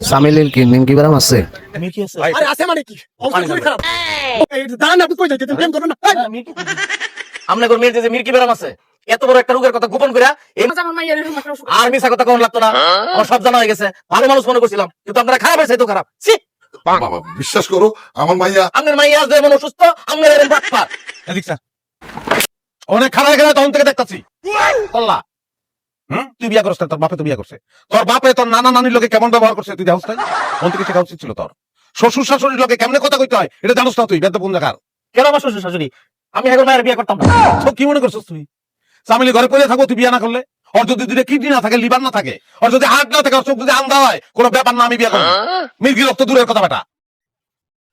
সামিলিন কি নিমকি বারাম আছে? মির্কি আছে? আরে আছে মানে কি? অবস্থা খুবই খারাপ। এই দাঁড়ান, আপনি কই যাইতেছেন? প্রেম করবেন না? আমনে কোন মির্কি যে মির্কি বেরাম আছে এত বড় একটা রোগের কথা গোপন কইরা আমার মাইয়ার এরকম একটা অসুখ। আর মিছা কথা কোন লাগতো না। আমার সব জানা হয়ে গেছে, ভালো মানুষ মনে করছিলাম, কিন্তু আপনারা খারাপ হয়েছে, তো খারাপ। ছি, বাবা বিশ্বাস করো আমার মাইয়া আপনার মাইয়া যেমন অসুস্থ, আপনার এরকম বাটপার। এদিক স্যার, অনেক খারাপ গেলে তখন থেকে দেখতাছি কল্লা। তুই বিয়া করছিস, তোর বাপে তো বিয়া করছে, তোর বাপে তোর নানা নানির লোকে কেমন ব্যবহার করছে তুই জানোস না? কোন থেকে শেখা উচিত ছিল তোর? শ্বশুর শাশুড়ির লোকে কেমনে কথা কইতে হয় এটা জানোস না তুই? বেদ কোন জায়গার? কেন আমার শ্বশুর শাশুড়ি? আমি এখন মায়ের বিয়া করতাম না। তো কি মনে করছিস তুই? চামিলি ঘরে পড়ে থাকো তুই বিয়া না করলে? ওর যদি দুটো কিডনি না থাকে, লিভার না থাকে, ওর যদি হার্ট না থাকে, ওর চোখ যদি আন্ধা হয়, কোনো ব্যাপার না, আমি বিয়া করবো। মির্গি রক্ত দূরের কথা বেটা।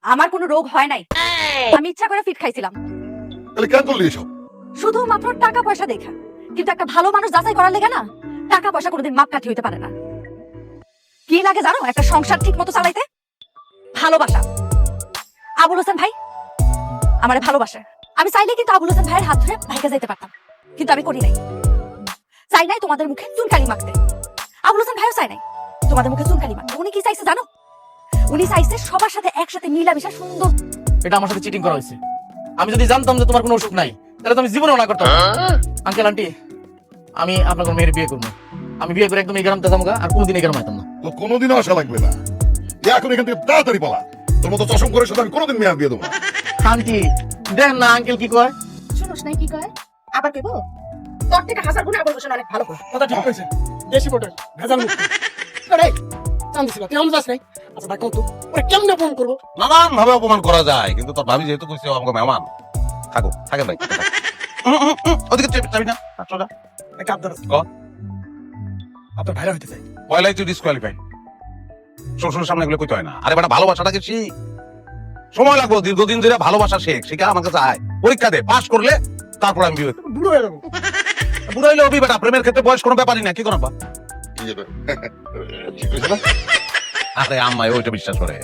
আমার কোনো রোগ হয় নাই, আমি ইচ্ছা করে ফিট খাইছিলাম তাহলে কেন করলি এসব? শুধুমাত্র টাকা পয়সা দেখা। কিন্তু একটা ভালো মানুষ যাচাই করার লেগে না টাকা পয়সা কোনোদিন মাপকাঠি হইতে পারে না। কি লাগে জানো একটা সংসার ঠিক মতো চালাইতে? ভালোবাসা। আবুল হোসেন ভাই আমারে ভালোবাসে। আমি চাইলে কিন্তু আবুল হোসেন ভাইয়ের হাত ধরে ভাইকে যেতে পারতাম, কিন্তু আমি করি নাই। চাই নাই তোমাদের মুখে চুনকালি মাখতে। আবুল হোসেন ভাইও চাই নাই তোমাদের মুখে চুনকালি মাখতে। উনি কি চাইছে জানো? উনি চাইছে সবার সাথে একসাথে মিলামিশা সুন্দর। এটা আমার সাথে চিটিং করা হয়েছে। আমি যদি জানতাম যে তোমার কোনো অসুখ নাই, তাহলে তো আমি জীবনেও না করতাম। আঙ্কেল আন্টি, আমি আপনার কোনো মেয়ের বিয়ে করবো। আমি বিয়ে করে একদম এই গ্রামতে যাবো, আর কোনোদিন এই গ্রাম আইতাম না। তো কোনোদিনও আসা লাগবে না। এখন এখান থেকে তাড়াতাড়ি পালা। তোর মতো চশম করে সাথে আমি কোনোদিন মেয়াদ দিয়ে দেবো না। আন্টি দেখ না আঙ্কেল কি কয়। শুনোস নাই কি কয়? আবার কেবো তোর থেকে হাজার গুণে আবুল হোসেন অনেক ভালো করে। কথা ঠিক কইছে। দেশি পটল, ভেজাল মুক্ত। আরে চান দিছিল, তুই আমার যাস নাই? আচ্ছা ভাই কত? ওরে কেমনে ফোন করবো? নানান ভাবে অপমান করা যায়, কিন্তু তোর ভাবি যেহেতু কইছে ও আমাকে মেহমান, থাকো থাকেন ভাই। ওদিকে যাবি না? সোজা এক আবদার আছে। ক। আপনার ভাইরা হইতে চাই। পয়লাই তুই ডিসকোয়ালিফাইড। শ্বশুরের সামনে এগুলো কইতে হয় না। আরে বেটা ভালোবাসাটাকে শিখ, সময় লাগবে, দীর্ঘদিন ধরে ভালোবাসা শেখ, শিখা আমার কাছে আয়, পরীক্ষা দে, পাশ করলে তারপর আমি বিয়ে করব। বুড়ো হয়ে যাবো। বুড়ো হইলে হবি বেটা, প্রেমের ক্ষেত্রে বয়স কোনো ব্যাপারই না, কি করাবা? ঠিক আছে না? আরে আম্মা ওইটা বিশ্বাস করে।